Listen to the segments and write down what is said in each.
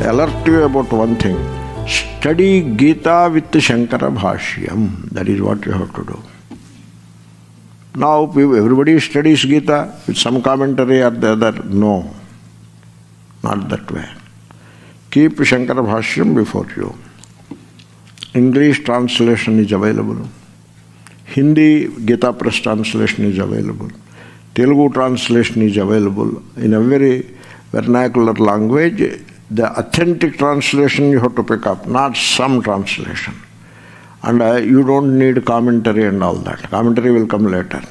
alert you about one thing. Study Gita with Shankara Bhashyam. That is what you have to do. Now everybody studies Gita with some commentary or the other. No, not that way. Keep Shankara Bhashyam before you. English translation is available. Hindi Gita Press translation is available. Telugu translation is available. In a very vernacular language, the authentic translation you have to pick up, not some translation. And you don't need commentary and all that. Commentary will come later.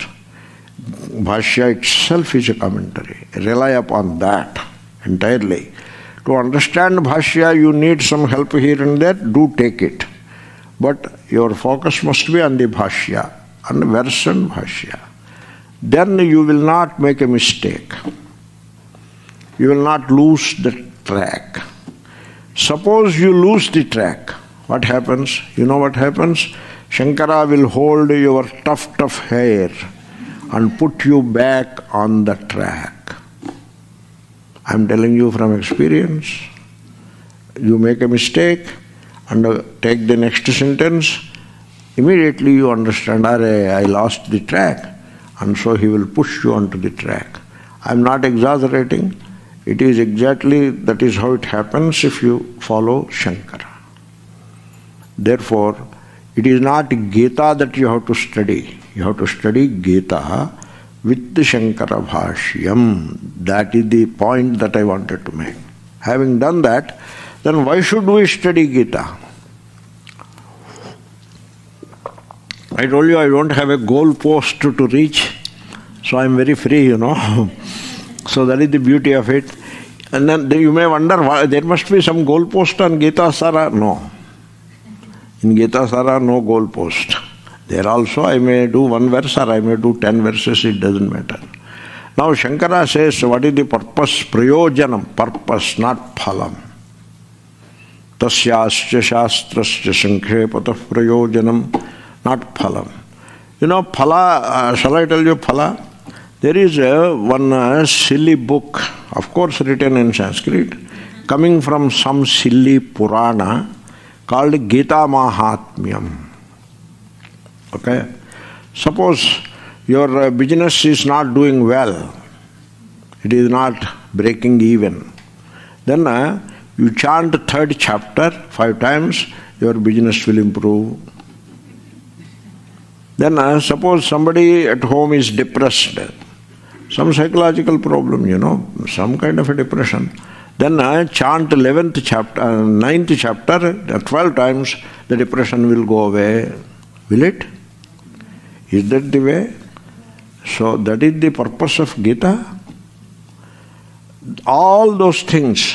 Bhashya itself is a commentary. Rely upon that entirely. To understand Bhashya, you need some help here and there. Do take it. But your focus must be on the Bhashya, on the verse and Bhashya. Then you will not make a mistake. You will not lose the track. Suppose you lose the track. What happens? You know what happens? Shankara will hold your tuft of hair and put you back on the track. I am telling you from experience. You make a mistake and take the next sentence, immediately you understand, I lost the track, and so he will push you onto the track. I am not exaggerating. It is exactly, that is how it happens if you follow Shankara. Therefore, it is not Gita that you have to study. You have to study Gita with the Shankara Bhashyam. That is the point that I wanted to make. Having done that, then why should we study Gita? I told you I don't have a goal post to reach, so I am very free, So that is the beauty of it. And then you may wonder, why there must be some goal post on Gita Sara. No. In Gita Sara, no goal post. There also I may do one verse or I may do 10 verses, it doesn't matter. Now Shankara says, what is the purpose? Prayojanam, purpose, not phalam. Tasyascha shastrascha sankhepatah prayojanam, not phalam. Phala, shall I tell you phala? There is one silly book, of course written in Sanskrit, coming from some silly Purana called Gita Mahatmyam. Okay? Suppose your business is not doing well, it is not breaking even. Then you chant 3rd chapter 5 times, your business will improve. Then suppose somebody at home is depressed, some psychological problem, some kind of a depression. Then chant 11th chapter, 9th chapter, 12 times, the depression will go away. Will it? Is that the way? So that is the purpose of Gita. All those things,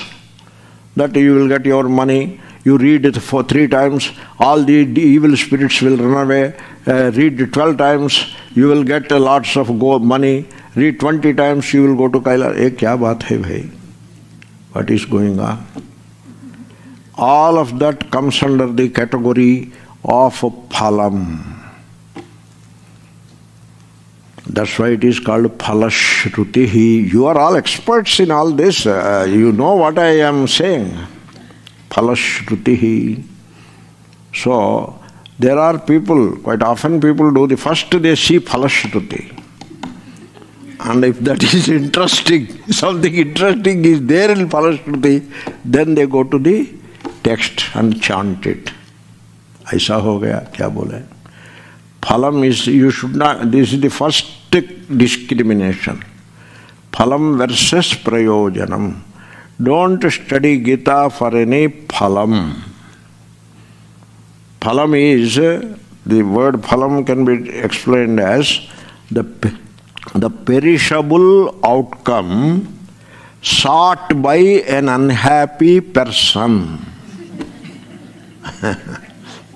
that you will get your money, you read it for 3 times, all the evil spirits will run away. Read it 12 times, you will get lots of money. Read 20 times, you will go to Kailash. Kya baat hai bhai? What is going on? All of that comes under the category of phalam. That's why it is called phalashrutihi. You are all experts in all this. You know what I am saying. Phalashrutihi. So, there are people, quite often people do the first they see phalashruti. And if that is interesting, something interesting is there in phalashruti, then they go to the text and chant it. Aisa ho gaya, kya bole? Phalam is, you should not, this is the first discrimination. Phalam versus prayojanam. Don't study Gita for any phalam. Phalam is, the word phalam can be explained as the perishable outcome sought by an unhappy person.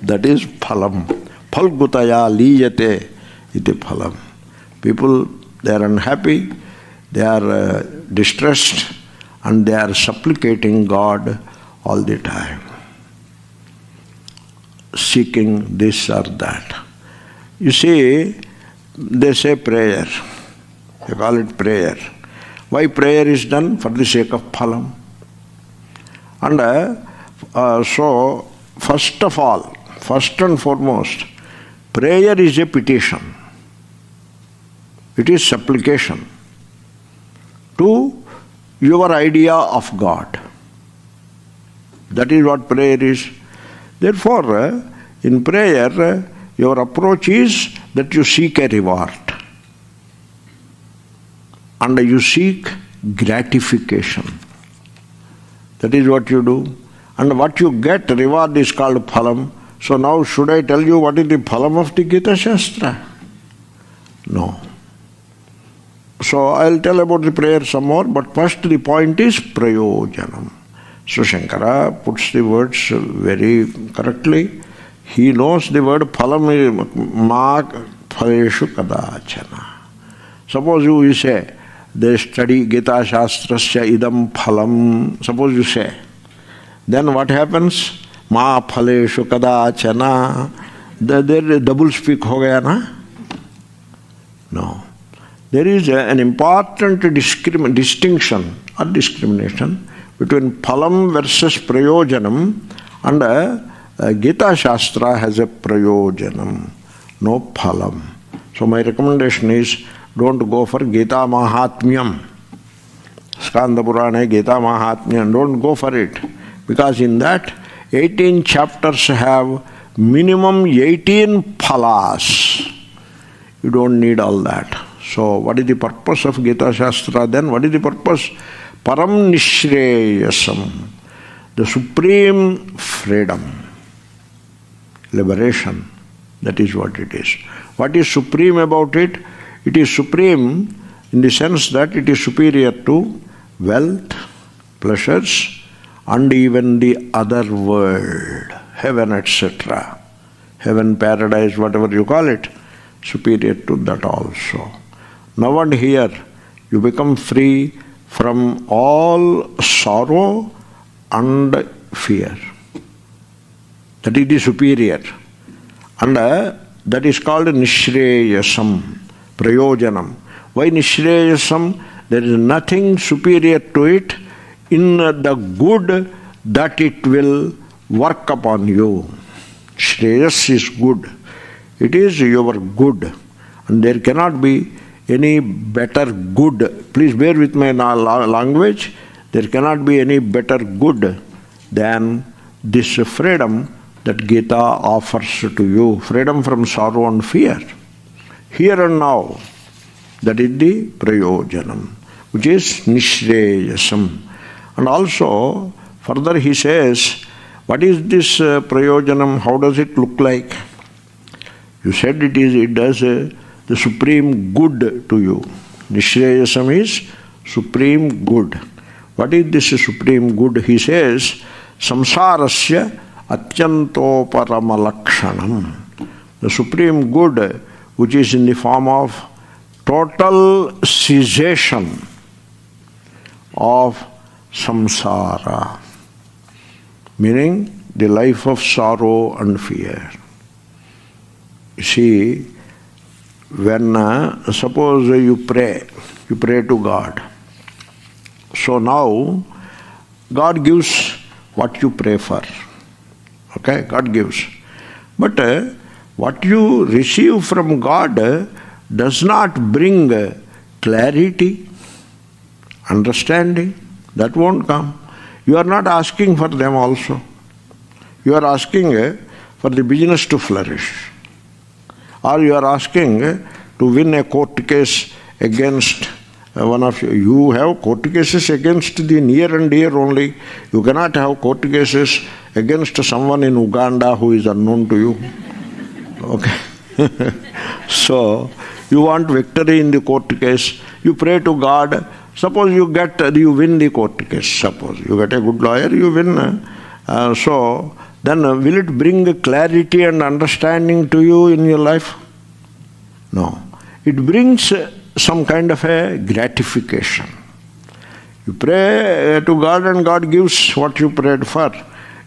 That is phalam. Phalgutaya liyate iti phalam. People, they are unhappy, they are distressed, and they are supplicating God all the time, seeking this or that. You see, they say prayer. They call it prayer. Why prayer is done? For the sake of phalam. And so, first of all, first and foremost, prayer is a petition. It is supplication to your idea of God. That is what prayer is. Therefore, in prayer, your approach is that you seek a reward. And you seek gratification. That is what you do. And what you get, reward, is called phalam. So now should I tell you what is the phalam of the Gita Shastra? No. So I'll tell about the prayer some more, but first the point is prayojanam. So Shankara puts the words very correctly. He knows the word phalam is ma phaleshu kadachana. Suppose you say, they study Gita Shastrasya idam phalam. Suppose you say, then what happens? Ma phaleshu kadachana. There double speak ho gaya na? No. There is an important distinction or discrimination between phalam versus prayojanam, and Gita Shastra has a prayojanam, no phalam. So my recommendation is, don't go for Gita Mahatmyam, Skanda Purana, Gita Mahatmyam, don't go for it. Because in that, 18 chapters have minimum 18 phalas. You don't need all that. So what is the purpose of Gita Shastra then? What is the purpose? Param Nishreyasam, the supreme freedom, liberation. That is what it is. What is supreme about it? It is supreme in the sense that it is superior to wealth, pleasures, and even the other world, heaven, etc. Heaven, paradise, whatever you call it, superior to that also. Now and here, you become free from all sorrow and fear. That is the superior. And that is called Nishreyasam, Prayojanam. Why Nishreyasam? There is nothing superior to it in the good that it will work upon you. Shreyas is good. It is your good. And there cannot be any better good. Please bear with my language. There cannot be any better good than this freedom that Gita offers to you. Freedom from sorrow and fear. Here and now. That is the prayojanam, which is nishreyasam. And also, further he says, what is this prayojanam? How does it look like? You said it does the supreme good to you. Nishreyasam is supreme good. What is this supreme good? He says, samsarasya atyantoparamalakṣanam. The supreme good, which is in the form of total cessation of samsara, meaning the life of sorrow and fear. You see, when suppose you pray to God. So now God gives what you pray for. Okay, God gives. But what you receive from God does not bring clarity, understanding. That won't come. You are not asking for them also. You are asking for the business to flourish. Or you are asking to win a court case against one of you. You have court cases against the near and dear only. You cannot have court cases against someone in Uganda who is unknown to you. Okay. So, you want victory in the court case. You pray to God. Suppose you win the court case. Suppose you get a good lawyer, you win. So, then will it bring clarity and understanding to you in your life? No. It brings some kind of a gratification. You pray to God and God gives what you prayed for.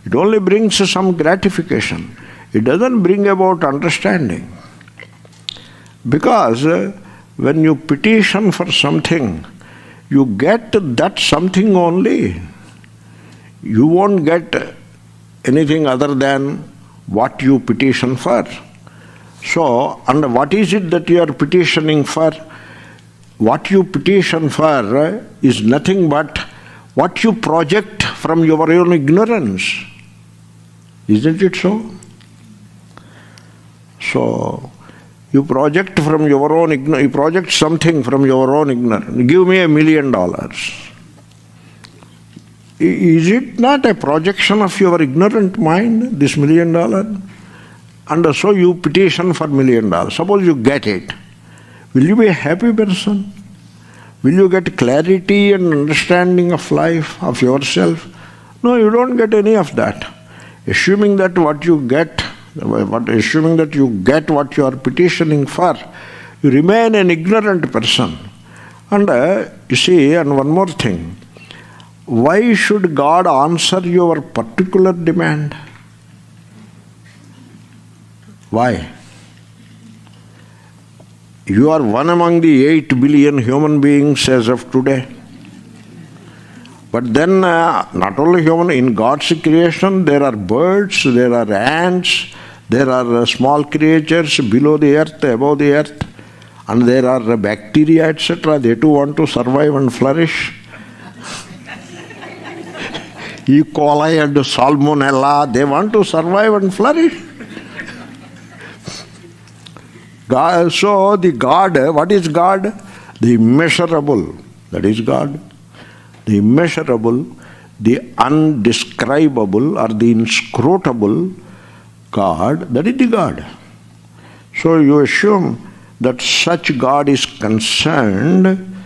It only brings some gratification. It doesn't bring about understanding. Because when you petition for something, you get that something only. you won't get anything other than what you petition for. So, and what is it that you are petitioning for? What you petition for is nothing but what you project from your own ignorance. Isn't it so? So, you project from your own ignorance, you project something from your own ignorance. Give me $1 million. Is it not a projection of your ignorant mind, this $1 million? And so you petition for $1 million. Suppose you get it. Will you be a happy person? Will you get clarity and understanding of life, of yourself? No, you don't get any of that. Assuming that what you get what you are petitioning for, you remain an ignorant person. And you see, and one more thing, why should God answer your particular demand? Why? You are one among the 8 billion human beings as of today. But then, not only human, in God's creation, there are birds, there are ants, there are small creatures below the earth, above the earth, and there are bacteria, etc. They too want to survive and flourish. E. coli and salmonella, they want to survive and flourish. God, so the God, what is God? The immeasurable, that is God. The immeasurable, the undescribable or the inscrutable God, that is the God. So you assume that such God is concerned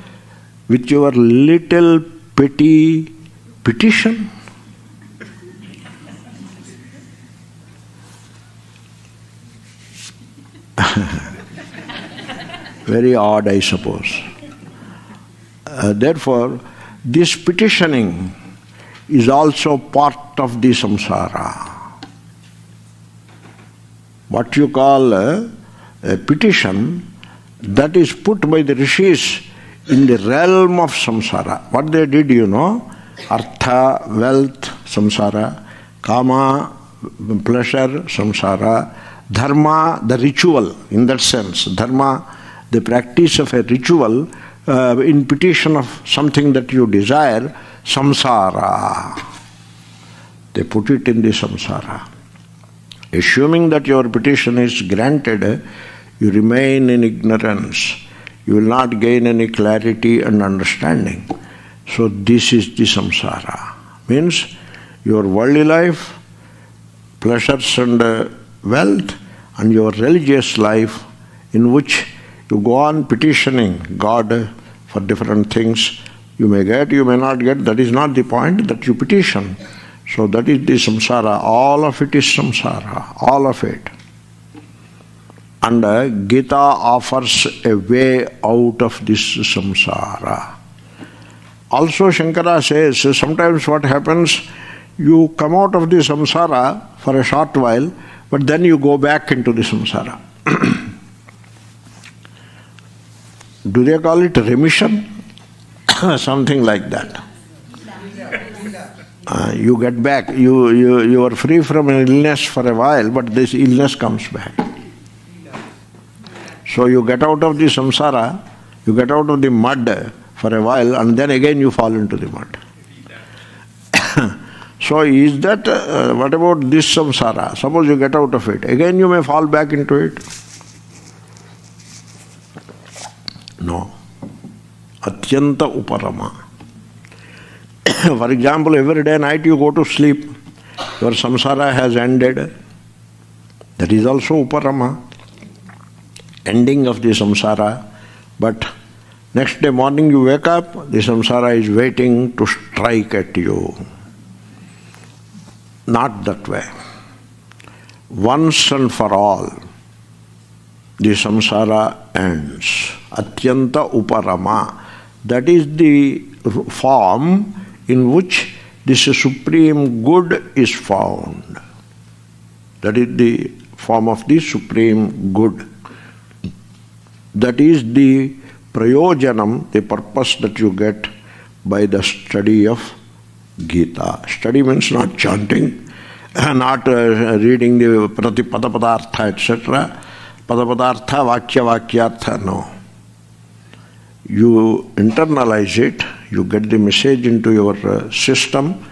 with your little petty petition? Very odd, I suppose. Therefore, this petitioning is also part of the samsara. What you call a petition, that is put by the rishis in the realm of samsara. What they did, you know, artha, wealth, samsara, kama, pleasure, samsara, dharma, the ritual, in that sense, dharma, the practice of a ritual in petition of something that you desire, samsara. They put it in the samsara. Assuming that your petition is granted, you remain in ignorance. You will not gain any clarity and understanding. So this is the samsara. Means your worldly life, pleasures and wealth, and your religious life in which you go on petitioning God for different things. You may get, you may not get. That is not the point, that you petition. So that is the samsara. All of it is samsara. All of it. And Gita offers a way out of this samsara. Also Shankara says, sometimes what happens, you come out of the samsara for a short while, but then you go back into the samsara. Do they call it remission? Something like that. You get back, you are free from an illness for a while, but this illness comes back. So you get out of the samsara, you get out of the mud for a while, and then again you fall into the mud. So is that, what about this samsara? Suppose you get out of it, again you may fall back into it. No. Atyanta uparama. For example, every day night you go to sleep, your samsara has ended. That is also uparama, ending of the samsara. But next day morning you wake up, the samsara is waiting to strike at you. Not that way. Once and for all, the samsara ends. Atyanta uparama. That is the form in which this supreme good is found. That is the form of the supreme good. That is the prayojanam, the purpose that you get by the study of Gita. Study means not chanting, not reading the Pratipada-padartha, etc. Pada-padartha, Vakya-vakyartha, no. You internalize it, you get the message into your system.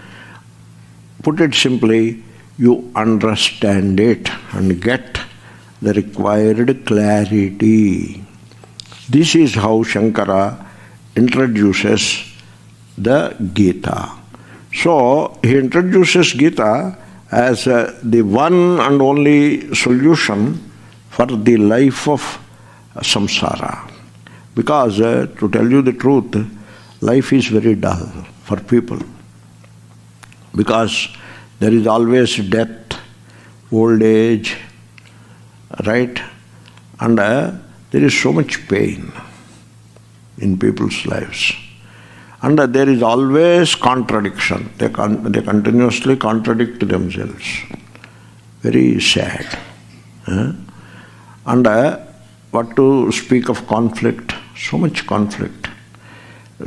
Put it simply, you understand it and get the required clarity. This is how Shankara introduces the Gita. So, he introduces Gita as the one and only solution for the life of samsara. Because, to tell you the truth, life is very dull for people. Because there is always death, old age, right? And there is so much pain in people's lives. And there is always contradiction. They continuously contradict themselves. Very sad. And what to speak of conflict? So much conflict.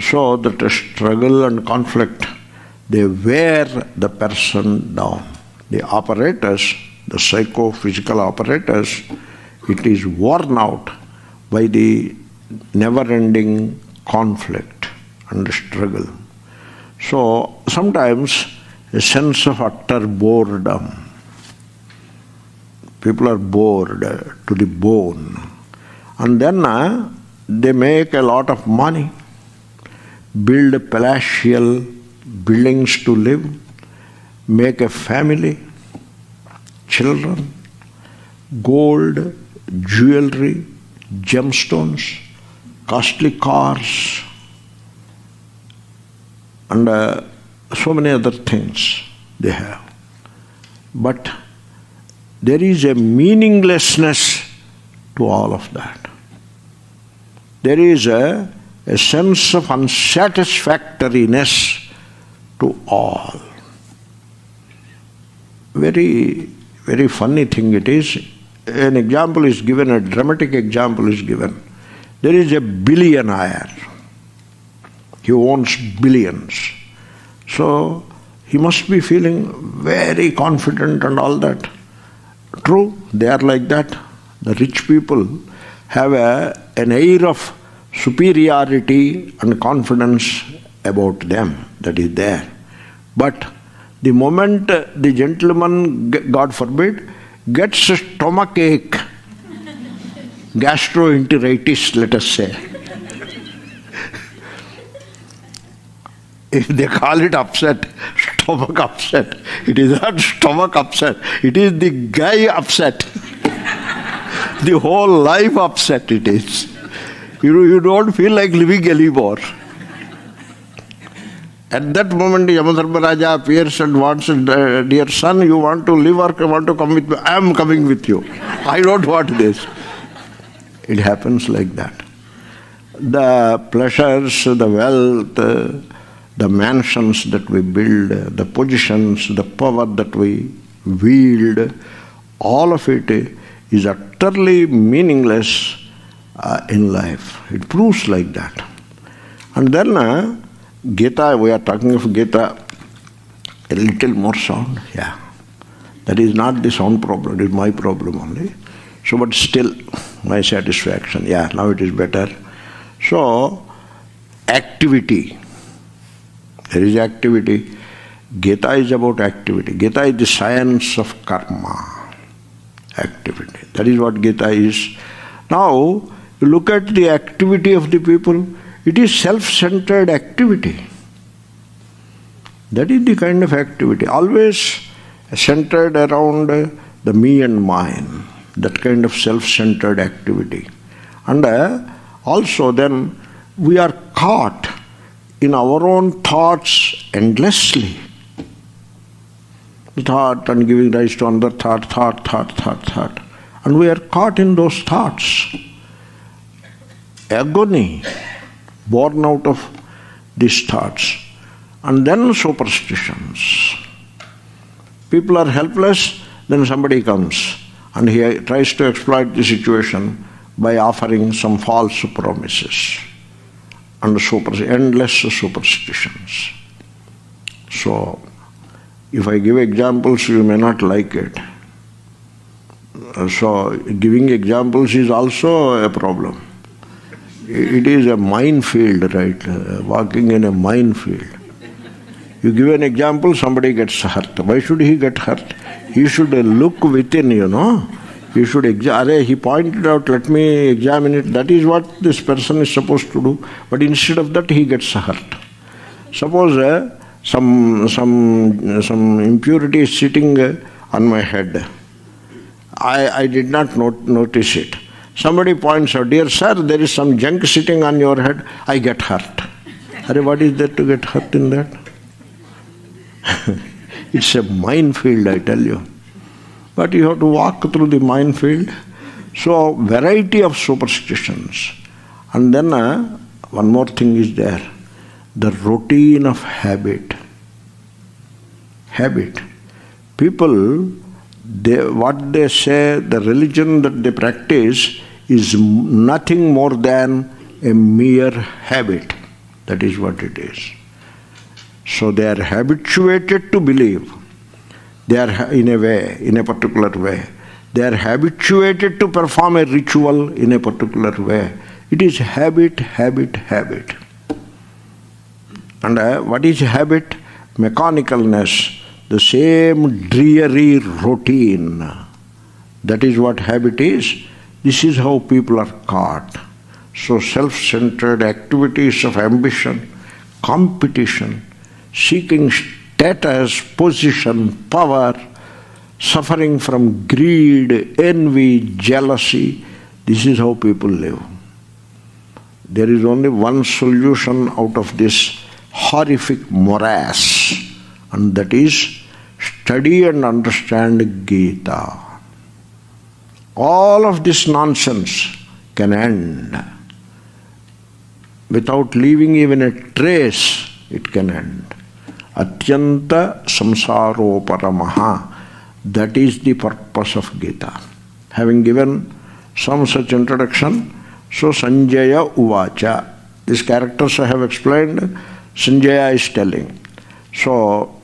So that struggle and conflict, they wear the person down. The apparatus, the psychophysical apparatus, it is worn out by the never-ending conflict and struggle. So sometimes a sense of utter boredom. People are bored to the bone. And then they make a lot of money, build palatial buildings to live, make a family, children, gold, jewelry, gemstones, costly cars, and so many other things they have. But there is a meaninglessness to all of that. There is a sense of unsatisfactoriness to all. Very, very funny thing it is. An example is given, a dramatic example is given. There is a billionaire. He owns billions. So he must be feeling very confident and all that. True, they are like that. The rich people have an air of superiority and confidence about them that is there. But the moment the gentleman, God forbid, gets a stomach ache, gastroenteritis, let us say, if they call it upset, stomach upset, it is not stomach upset, it is the guy upset. The whole life upset it is. You don't feel like living anymore. At that moment, Yamadharmaraja appears and wants, dear son, you want to live or want to come with me? I am coming with you. I don't want this. It happens like that. The pleasures, the wealth, the mansions that we build, the positions, the power that we wield, all of it is utterly meaningless in life. It proves like that. And then Gita, we are talking of Gita, a little more sound, yeah. That is not the sound problem, it is my problem only. So, but still, my satisfaction, yeah, now it is better. So, activity. There is activity. Gita is about activity. Gita is the science of karma. Activity. That is what Gita is. Now, you look at the activity of the people, it is self-centered activity. That is the kind of activity. Always centered around the me and mine. That kind of self-centered activity. And also then we are caught in our own thoughts endlessly. Thought and giving rise to another thought. And we are caught in those thoughts. Agony born out of these thoughts. And then superstitions. People are helpless, then somebody comes and he tries to exploit the situation by offering some false promises and endless superstitions. So, if I give examples, you may not like it. So, giving examples is also a problem. It is a minefield, right? Walking in a minefield. You give an example, somebody gets hurt. Why should he get hurt? He should look within, He should he pointed out, let me examine it. That is what this person is supposed to do. But instead of that, he gets hurt. Suppose some impurity is sitting on my head. I did not notice it. Somebody points out, dear sir, there is some junk sitting on your head. I get hurt. What is there to get hurt in that? It's a minefield, I tell you. But you have to walk through the minefield. So, variety of superstitions. And then one more thing is there. The routine of habit. Habit. People, what they say, the religion that they practice is nothing more than a mere habit. That is what it is. So they are habituated to believe. They are in a way, in a particular way. They are habituated to perform a ritual in a particular way. It is habit, habit, habit. And what is habit? Mechanicalness. The same dreary routine. That is what habit is. This is how people are caught. So self-centered activities of ambition, competition, seeking status, position, power, suffering from greed, envy, jealousy. This is how people live. There is only one solution out of this horrific morass, and that is study and understand Gita. All of this nonsense can end. Without leaving even a trace, it can end. Atyanta samsaro paramaha. That is the purpose of Gita. Having given some such introduction, so Sanjaya Uvacha. These characters I have explained, Sanjaya is telling. So,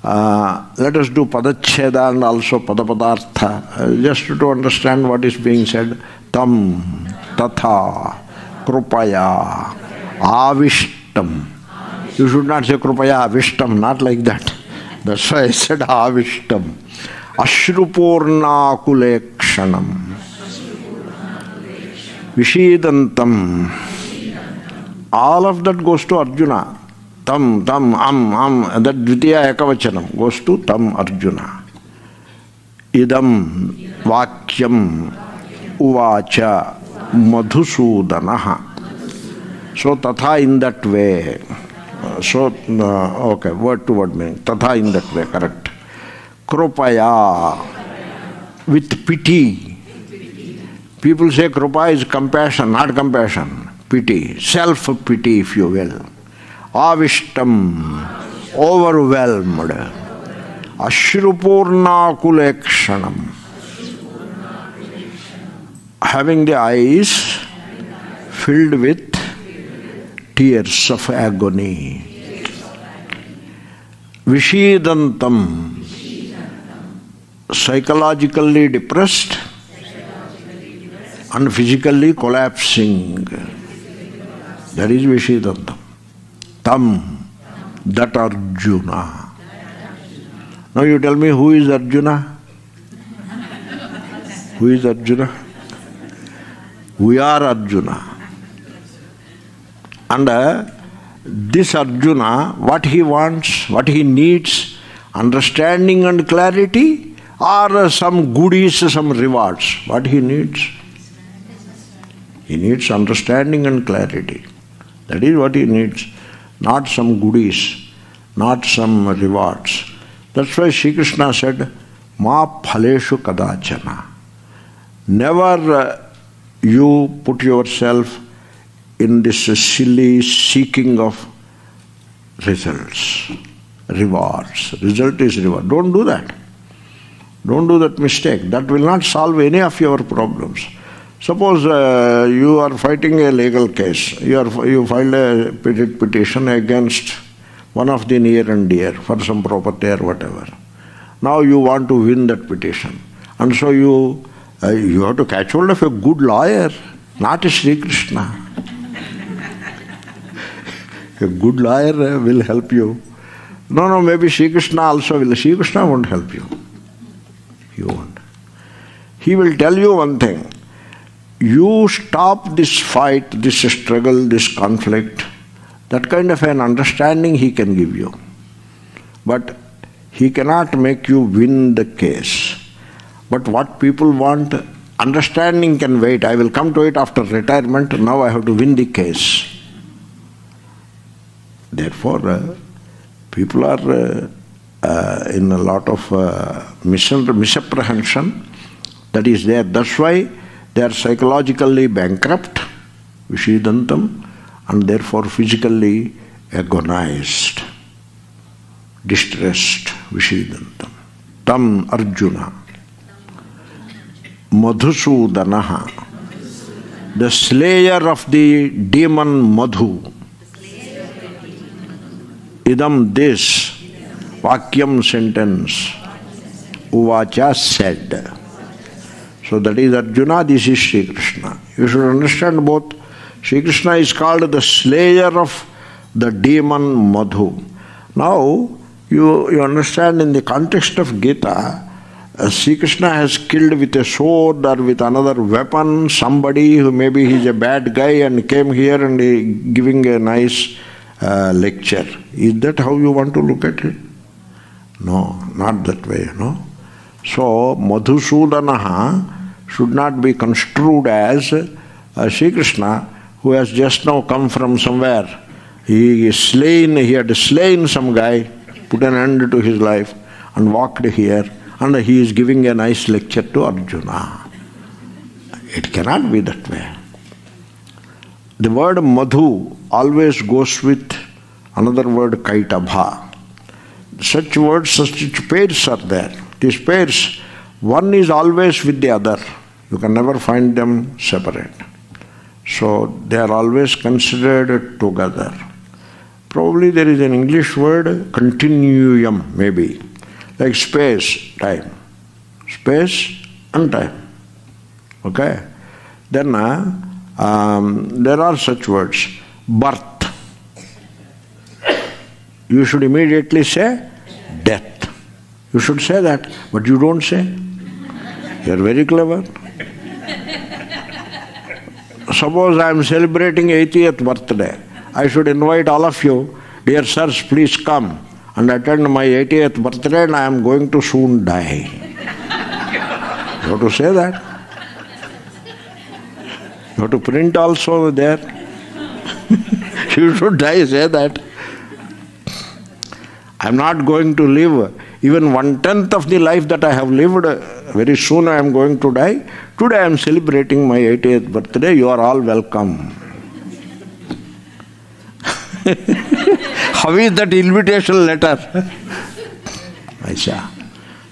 let us do Padacheda and also Padapadartha, just to understand what is being said. Tam, Tatha, Krupaya, Avishtam. You should not say Krupaya Avishtam, not like that. That's why I said Avishtam. Ashrupurna Kulekshanam. Vishidantam. All of that goes to Arjuna. Tam, that Dvitiya Ekavachanam goes to Tam Arjuna. Idam Vakyam Uvacha Madhusudanaha. So Tatha in that way. Okay, word to word meaning. Tatha in that way, correct. Krupaya, with pity. People say Krupa is compassion, not compassion. Pity, self-pity if you will. Avishtam, overwhelmed. Ashrupurna kulekshanam. Having the eyes filled with tears of agony. Vishidantam, psychologically depressed and physically collapsing. That is Vishidantam. Tam, that Arjuna. Now you tell me, who is Arjuna? Who is Arjuna? We are Arjuna. And this Arjuna, what he wants, what he needs, understanding and clarity, or some goodies, some rewards. What he needs? He needs understanding and clarity. That is what he needs. Not some goodies, not some rewards. That's why Sri Krishna said, Ma phaleshu kadachana. Never you put yourself in this silly seeking of results, rewards. Result is reward. Don't do that. Don't do that mistake. That will not solve any of your problems. Suppose you are fighting a legal case. You filed a petition against one of the near and dear, for some property or whatever. Now you want to win that petition. And so you have to catch hold of a good lawyer, not a Sri Krishna. A good lawyer will help you. No, maybe Sri Krishna also will. Sri Krishna won't help you. He won't. He will tell you one thing. You stop this fight, this struggle, this conflict. That kind of an understanding he can give you. But he cannot make you win the case. But what people want, understanding can wait. I will come to it after retirement. Now I have to win the case. Therefore, people are in a lot of misapprehension that is there. That's why they are psychologically bankrupt, vishidantam, and therefore physically agonized, distressed, vishidantam. Tam Arjuna, Madhusudanaha, the slayer of the demon Madhu. Idam this, Vakyam sentence, Uvacha said. So that is Arjuna, this is Sri Krishna. You should understand both. Sri Krishna is called the slayer of the demon Madhu. Now, you understand in the context of Gita, Sri Krishna has killed with a sword or with another weapon somebody who maybe he's a bad guy and came here and giving a nice lecture. Is that how you want to look at it? No, not that way, no. So, Madhusudanaha should not be construed as Sri Krishna who has just now come from somewhere. He had slain some guy, put an end to his life and walked here, and he is giving a nice lecture to Arjuna. It cannot be that way. The word Madhu always goes with another word Kaitabha. Such words, such pairs are there. These pairs, one is always with the other. You can never find them separate. So they are always considered together. Probably there is an English word, continuum, maybe. Like space, time. Space and time. Okay? Then there are such words. Birth. You should immediately say death. You should say that, but you don't say. You are very clever. Suppose I am celebrating 80th birthday. I should invite all of you, dear sirs, please come and attend my 80th birthday and I am going to soon die. You have to say that. You have to print also there. You should say that. I am not going to live even 1/10 of the life that I have lived. Very soon I am going to die. Today I am celebrating my 80th birthday. You are all welcome. How is that invitation letter? Aisha.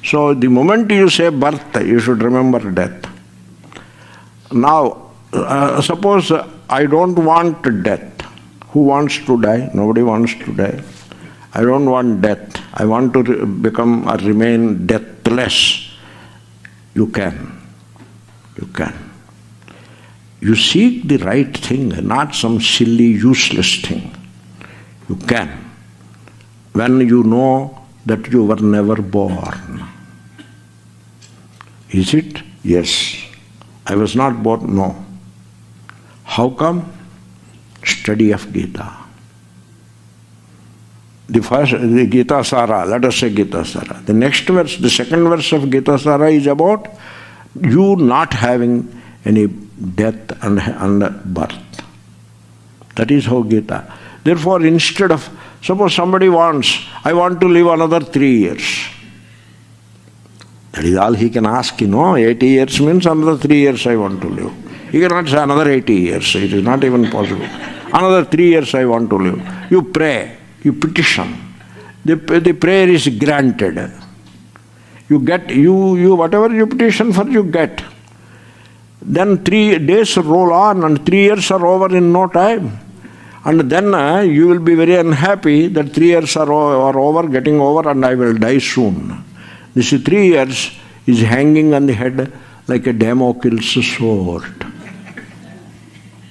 So the moment you say birth, you should remember death. Now, suppose I don't want death. Who wants to die? Nobody wants to die. I don't want death. I want to become or remain deathless. You can. You can. You seek the right thing, not some silly, useless thing. You can. When you know that you were never born. Is it? Yes. I was not born? No. How come? Study of Gita. The Gita Sara, let us say Gita Sara. The next verse, the second verse of Gita Sara is about you not having any death and birth. That is how Gita. Therefore, instead of, suppose somebody wants, I want to live another 3 years. That is all he can ask, 80 years means another 3 years I want to live. He cannot say another 80 years, it is not even possible. Another 3 years I want to live. You pray. You petition. The prayer is granted. You get, you whatever you petition for, you get. Then 3 days roll on and 3 years are over in no time. And then you will be very unhappy that 3 years are over, getting over, and I will die soon. This 3 years is hanging on the head like a Damocles sword.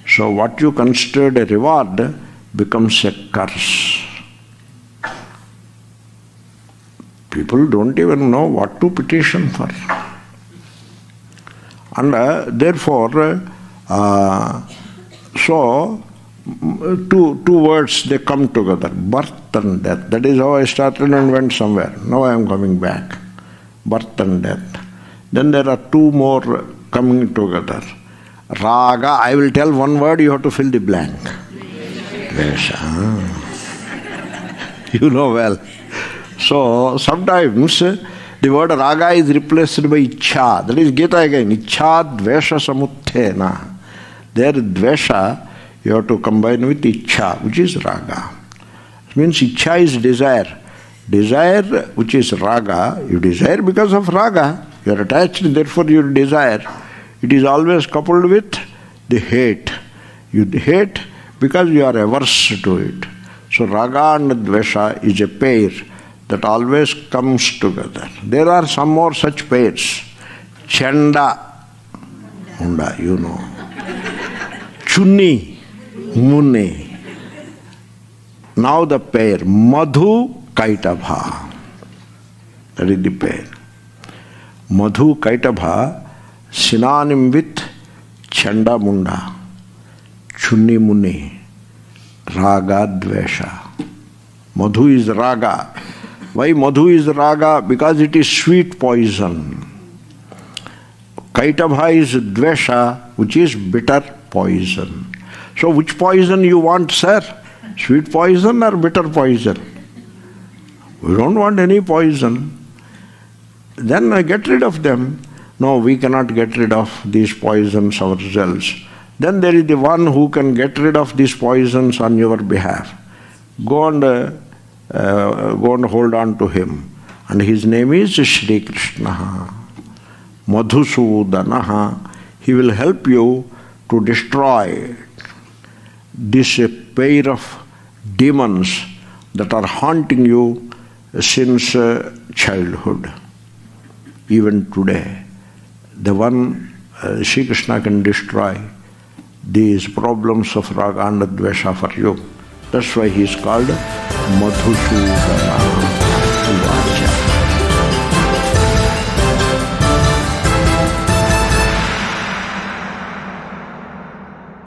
So what you considered a reward becomes a curse. People don't even know what to petition for. And therefore, so two words, they come together, birth and death. That is how I started and went somewhere. Now I am coming back. Birth and death. Then there are 2 more coming together. Raga, I will tell one word, you have to fill the blank. Dvesha. You know well. So sometimes the word raga is replaced by ichha. That is Gita again. Ichha dvesha samuthena. There dvesha you have to combine with ichha, which is raga. It means ichha is desire. Desire, which is raga, you desire because of raga. You are attached, therefore you desire. It is always coupled with the hate. You hate because you are averse to it. So raga and dvesha is a pair that always comes together. There are some more such pairs. Chanda, Munda, you know. Chunni, Muni. Now the pair, Madhu, Kaitabha. That is the pair. Madhu, Kaitabha, synonym with Chanda, Munda. Chunni, Muni. Raga, Dvesha. Madhu is raga. Why Madhu is raga? Because it is sweet poison. Kaitabha is dvesha, which is bitter poison. So which poison you want, sir? Sweet poison or bitter poison? We don't want any poison. Then get rid of them. No, we cannot get rid of these poisons ourselves. Then there is the one who can get rid of these poisons on your behalf. Go and hold on to him. And his name is Shri Krishna. Madhusudanaha. He will help you to destroy this pair of demons that are haunting you since childhood. Even today, the one Shri Krishna can destroy these problems of raga and dvesha for you. That's why he is called Madhusudana.